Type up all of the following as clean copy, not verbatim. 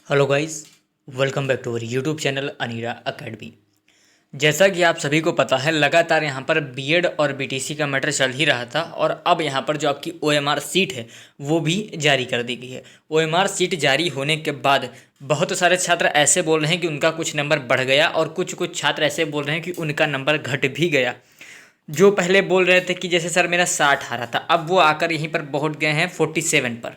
Hello guys, welcome back to our YouTube channel Aneera academy. जैसा कि आप सभी को पता है, लगातार यहाँ पर बीएड और बीटीसी का मैटर चल ही रहा था और अब यहाँ पर जो आपकी ओएमआर सीट है वो भी जारी कर दी गई है। ओएमआर सीट जारी होने के बाद बहुत सारे छात्र ऐसे बोल रहे हैं कि उनका कुछ नंबर बढ़ गया और कुछ छात्र ऐसे बोल रहे हैं कि उनका नंबर घट भी गया। जो पहले बोल रहे थे कि जैसे सर मेरा 60 आ रहा था, अब वो आकर यहीं पर पहुँच गए हैं 47 पर।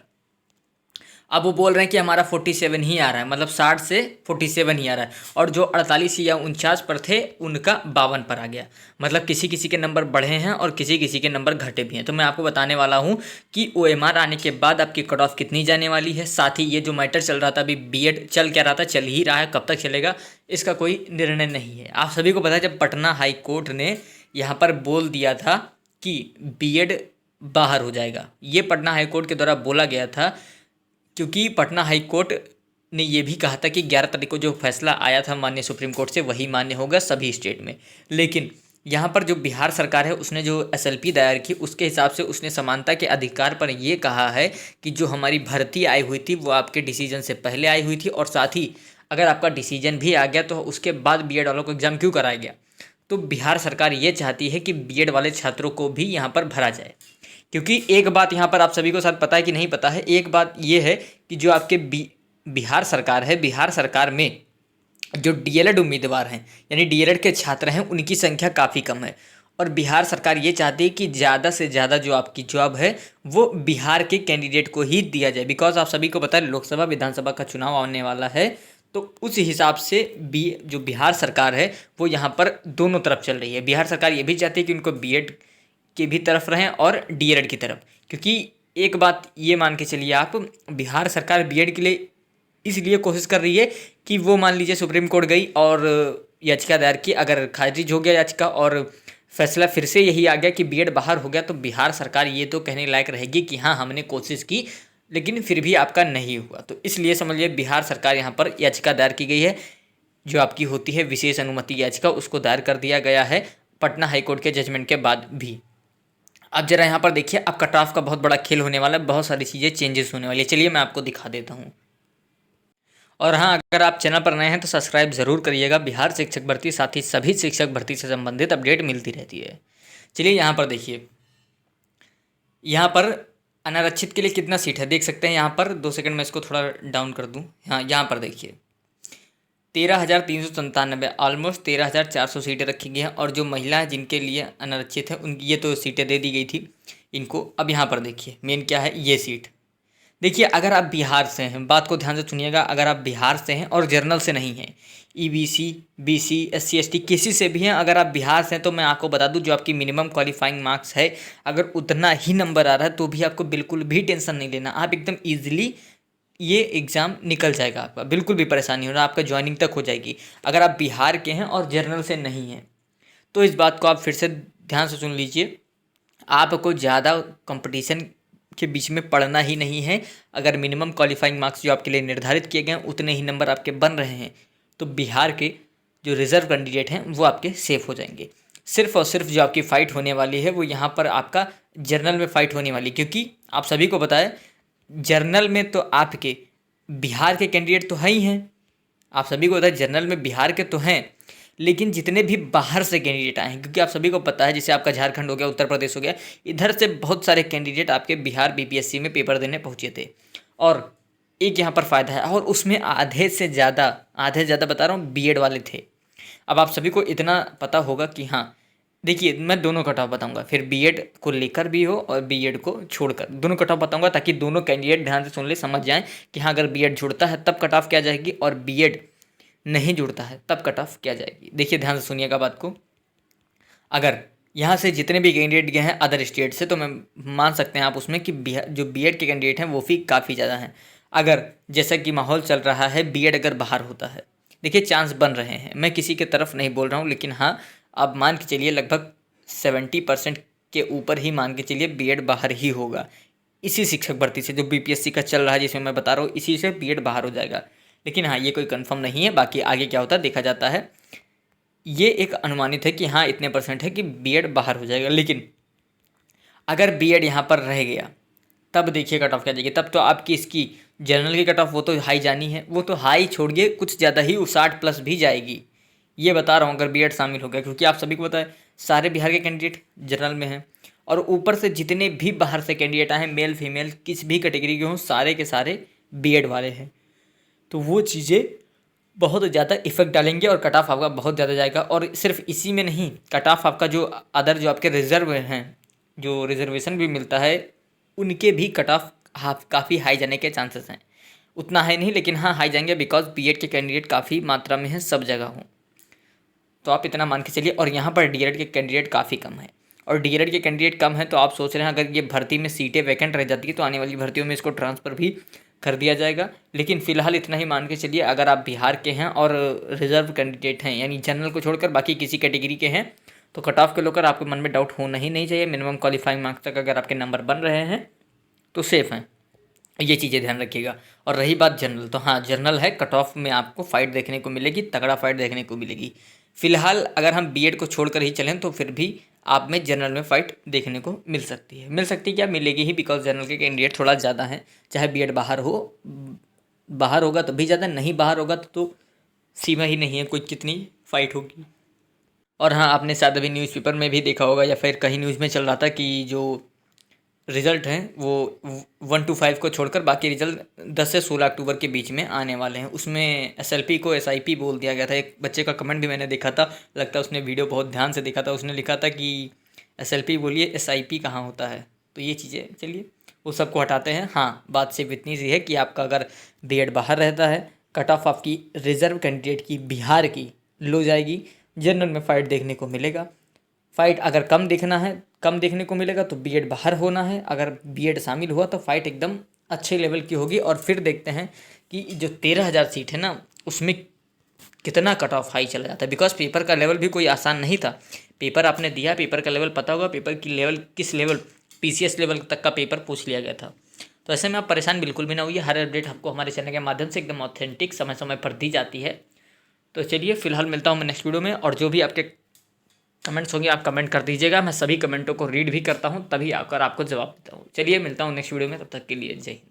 अब वो बोल रहे हैं कि हमारा 47 ही आ रहा है, मतलब 60 से 47 ही आ रहा है। और जो 48 या 49 पर थे उनका 52 पर आ गया। मतलब किसी किसी के नंबर बढ़े हैं और किसी किसी के नंबर घटे भी हैं। तो मैं आपको बताने वाला हूँ कि ओएमआर आने के बाद आपकी कट ऑफ कितनी जाने वाली है। साथ ही ये जो मैटर चल रहा था, अभी बीएड चल क्या रहा था, चल ही रहा है, कब तक चलेगा इसका कोई निर्णय नहीं है। आप सभी को पता है, जब पटना हाई कोर्ट ने यहाँ पर बोल दिया था कि बीएड बाहर हो जाएगा, ये पटना हाई कोर्ट के द्वारा बोला गया था, क्योंकि पटना हाई कोर्ट ने ये भी कहा था कि 11 तारीख को जो फैसला आया था माननीय सुप्रीम कोर्ट से वही मान्य होगा सभी स्टेट में। लेकिन यहाँ पर जो बिहार सरकार है उसने जो एसएलपी दायर की उसके हिसाब से उसने समानता के अधिकार पर ये कहा है कि जो हमारी भर्ती आई हुई थी वो आपके डिसीजन से पहले आई हुई थी, और साथ ही अगर आपका डिसीजन भी आ गया तो उसके बाद बीएड वालों को एग्ज़ाम क्यों कराया गया। तो बिहार सरकार ये चाहती है कि बीएड वाले छात्रों को भी यहाँ पर भरा जाए। क्योंकि एक बात यहाँ पर आप सभी को शायद पता है कि नहीं पता है, एक बात ये है कि जो आपके बिहार सरकार है, बिहार सरकार में जो डीएलएड उम्मीदवार हैं यानी डीएलएड के छात्र हैं उनकी संख्या काफ़ी कम है। और बिहार सरकार ये चाहती है कि ज़्यादा से ज़्यादा जो आपकी जॉब है वो बिहार के कैंडिडेट को ही दिया जाए। बिकॉज आप सभी को पता है लोकसभा विधानसभा का चुनाव आने वाला है, तो उस हिसाब से जो बिहार सरकार है वो यहाँ पर दोनों तरफ चल रही है। बिहार सरकार ये भी चाहती है कि उनको बीएड की भी तरफ रहें और डीएलएड की तरफ। क्योंकि एक बात ये मान के चलिए आप, बिहार सरकार बीएड के लिए इसलिए कोशिश कर रही है कि वो मान लीजिए सुप्रीम कोर्ट गई और याचिका दायर की, अगर खारिज हो गया याचिका और फैसला फिर से यही आ गया कि बीएड बाहर हो गया, तो बिहार सरकार ये तो कहने लायक रहेगी कि हाँ हमने कोशिश की लेकिन फिर भी आपका नहीं हुआ। तो इसलिए समझिए बिहार सरकार यहाँ पर याचिका दायर की गई है, जो आपकी होती है विशेष अनुमति याचिका, उसको दायर कर दिया गया है पटना हाईकोर्ट के जजमेंट के बाद भी। अब जरा यहाँ पर देखिए, अब कट ऑफ का बहुत बड़ा खेल होने वाला है, बहुत सारी चीज़ें चेंजेस होने वाली है। चलिए मैं आपको दिखा देता हूँ। और हाँ, अगर आप चैनल पर नए हैं तो सब्सक्राइब ज़रूर करिएगा। बिहार शिक्षक भर्ती साथ ही सभी शिक्षक भर्ती से संबंधित अपडेट मिलती रहती है। चलिए यहाँ पर देखिए, यहाँ पर अनारक्षित के लिए कितना सीट है देख सकते हैं। यहाँ पर 2 सेकंड में इसको थोड़ा डाउन कर दूँ। हाँ, यहाँ पर देखिए 13,397, ऑलमोस्ट 13,400 सीटें रखी गई हैं। और जो महिला है जिनके लिए अनारक्षित है उन ये तो सीटें दे दी गई थी इनको। अब यहाँ पर देखिए मेन क्या है, ये सीट देखिए। अगर आप बिहार से हैं, बात को ध्यान से सुनिएगा, अगर आप बिहार से हैं और जर्नल से नहीं हैं, ईबीसी बीसी एससी एसटी किसी से भी हैं, अगर आप बिहार से हैं तो मैं आपको बता दूं जो आपकी मिनिमम क्वालिफाइंग मार्क्स है, अगर उतना ही नंबर आ रहा है तो भी आपको बिल्कुल भी टेंशन नहीं लेना। आप एकदम ईजिली ये एग्ज़ाम निकल जाएगा आपका, बिल्कुल भी परेशानी होना, आपका ज्वाइनिंग तक हो जाएगी। अगर आप बिहार के हैं और जर्नल से नहीं हैं तो इस बात को आप फिर से ध्यान से सुन लीजिए। आपको ज़्यादा कंपटीशन के बीच में पढ़ना ही नहीं है। अगर मिनिमम क्वालिफाइंग मार्क्स जो आपके लिए निर्धारित किए गए हैं उतने ही नंबर आपके बन रहे हैं तो बिहार के जो रिजर्व कैंडिडेट हैं वो आपके सेफ हो जाएंगे। सिर्फ और सिर्फ जो आपकी फ़ाइट होने वाली है वो यहाँ पर आपका जर्नल में फ़ाइट होने वाली, क्योंकि आप सभी को पता है जर्नल में तो आपके बिहार के कैंडिडेट तो है ही हैं। आप सभी को पता है जर्नल में बिहार के तो हैं, लेकिन जितने भी बाहर से कैंडिडेट आए हैं, क्योंकि आप सभी को पता है जैसे आपका झारखंड हो गया, उत्तर प्रदेश हो गया, इधर से बहुत सारे कैंडिडेट आपके बिहार बीपीएससी में पेपर देने पहुंचे थे। और एक यहाँ पर फ़ायदा है, और उसमें आधे से ज़्यादा बता रहा हूँ बीएड वाले थे। अब आप सभी को इतना पता होगा कि हाँ देखिए, मैं दोनों कट ऑफ बताऊंगा, फिर बीएड को लेकर भी हो और बीएड को छोड़कर दोनों कट ऑफ बताऊंगा, ताकि दोनों कैंडिडेट ध्यान से सुन ले, समझ जाएं कि हाँ अगर बीएड जुड़ता है तब कट ऑफ क्या जाएगी और बीएड नहीं जुड़ता है तब कट ऑफ क्या जाएगी। देखिए ध्यान से सुनिएगा बात को। अगर यहाँ से जितने भी कैंडिडेट गए हैं अदर स्टेट से, तो मैं मान सकते हैं आप उसमें कि जो बीएड के कैंडिडेट हैं वो भी काफ़ी ज़्यादा हैं। अगर जैसा कि माहौल चल रहा है बीएड अगर बाहर होता है, देखिए चांस बन रहे हैं, मैं किसी के तरफ नहीं बोल रहा हूँ, लेकिन हाँ आप मान के चलिए लगभग 70% के ऊपर ही मान के चलिए बीएड बाहर ही होगा। इसी शिक्षक भर्ती से जो बीपीएससी का चल रहा है जिसमें मैं बता रहा हूँ, इसी से बीएड बाहर हो जाएगा। लेकिन हाँ ये कोई कंफर्म नहीं है, बाकी आगे क्या होता है देखा जाता है। ये एक अनुमानित है कि हाँ इतने परसेंट है कि बीएड बाहर हो जाएगा। लेकिन अगर बीएड यहाँ पर रह गया तब देखिए कट ऑफ क्या जाएगी। तब तो आपकी इसकी जनरल की कट ऑफ वो तो हाई जानी है, वो तो हाई छोड़िए कुछ ज़्यादा ही, वो 60+ भी जाएगी, ये बता रहा हूँ अगर बीएड शामिल हो गया, क्योंकि आप सभी को पता है सारे बिहार के कैंडिडेट जनरल में हैं, और ऊपर से जितने भी बाहर से कैंडिडेट आए हैं, मेल फीमेल किस भी कैटेगरी के हों, सारे के सारे बीएड वाले हैं। तो वो चीज़ें बहुत ज़्यादा इफेक्ट डालेंगे और कट ऑफ आपका बहुत ज़्यादा जाएगा। और सिर्फ इसी में नहीं, कट ऑफ आपका जो अदर जो आपके रिजर्व हैं, जो रिजर्वेशन भी मिलता है, उनके भी कट ऑफ काफ़ी हाई जाने के चांसेस हैं। उतना हाई नहीं, लेकिन हाँ हाई जाएंगे, बिकॉज बीएड के कैंडिडेट काफ़ी मात्रा में हैं सब जगह हों, तो आप इतना मान के चलिए। और यहाँ पर डीएलएड के कैंडिडेट काफ़ी कम है, और डीएलएड के कैंडिडेट कम है तो आप सोच रहे हैं अगर ये भर्ती में सीटें वैकेंट रह जाती है तो आने वाली भर्तियों में इसको ट्रांसफ़र भी कर दिया जाएगा। लेकिन फ़िलहाल इतना ही मान के चलिए, अगर आप बिहार के हैं और रिजर्व कैंडिडेट हैं, यानी जनरल को छोड़कर बाकी किसी कैटेगरी के हैं, तो कट ऑफ को लेकर आपके मन में डाउट होना ही नहीं चाहिए। मिनिमम क्वालिफाइंग मार्क्स तक अगर आपके नंबर बन रहे हैं तो सेफ़ हैं, ये चीज़ें ध्यान रखिएगा। और रही बात जनरल, तो हाँ जनरल है, कट ऑफ में आपको फाइट देखने को मिलेगी, तगड़ा फाइट देखने को मिलेगी। फिलहाल अगर हम बीएड को छोड़कर ही चलें तो फिर भी आप में जनरल में फ़ाइट देखने को मिल सकती है क्या, मिलेगी ही, बिकॉज जनरल के कैंडिडेट थोड़ा ज़्यादा हैं। चाहे बीएड बाहर हो, बाहर होगा तो भी ज़्यादा, नहीं बाहर होगा तो सीमा ही नहीं है कोई कितनी फ़ाइट होगी। और हाँ, आपने शायद अभी न्यूज़पेपर में भी देखा होगा या फिर कहीं न्यूज़ में चल रहा था कि जो रिज़ल्ट हैं वो 1 to 5 को छोड़कर बाकी रिजल्ट 10 से 16 अक्टूबर के बीच में आने वाले हैं। उसमें एसएलपी को एसआईपी बोल दिया गया था। एक बच्चे का कमेंट भी मैंने देखा था, लगता है उसने वीडियो बहुत ध्यान से देखा था, उसने लिखा था कि एसएलपी बोलिए एसआईपी कहाँ होता है। तो ये चीज़ें चलिए वो सबको हटाते हैं। हाँ, बात सिर्फ इतनी सी है कि आपका अगर बीएड बाहर रहता है, कट ऑफ आपकी रिजर्व कैंडिडेट की बिहार की लो जाएगी, जनरल में फ़ाइट देखने को मिलेगा। फ़ाइट अगर कम देखने को मिलेगा तो बीएड बाहर होना है, अगर बीएड शामिल हुआ तो फ़ाइट एकदम अच्छे लेवल की होगी। और फिर देखते हैं कि जो 13,000 सीट है ना, उसमें कितना कट ऑफ हाई चला जाता है, बिकॉज पेपर का लेवल भी कोई आसान नहीं था। पेपर आपने दिया, पेपर का लेवल पता होगा, पेपर की लेवल किस लेवल, पीसीएस लेवल तक का पेपर पूछ लिया गया था। तो ऐसे में आप परेशान बिल्कुल भी ना होइए, हर अपडेट आपको हमारे चैनल के माध्यम से एकदम ऑथेंटिक समय समय पर दी जाती है। तो चलिए फिलहाल मिलता हूँ मैं नेक्स्ट वीडियो में, और जो भी आपके कमेंट्स होंगे आप कमेंट कर दीजिएगा, मैं सभी कमेंटों को रीड भी करता हूँ, तभी आकर आपको जवाब देता हूँ। चलिए मिलता हूँ नेक्स्ट वीडियो में, तब तक के लिए जय हिंद।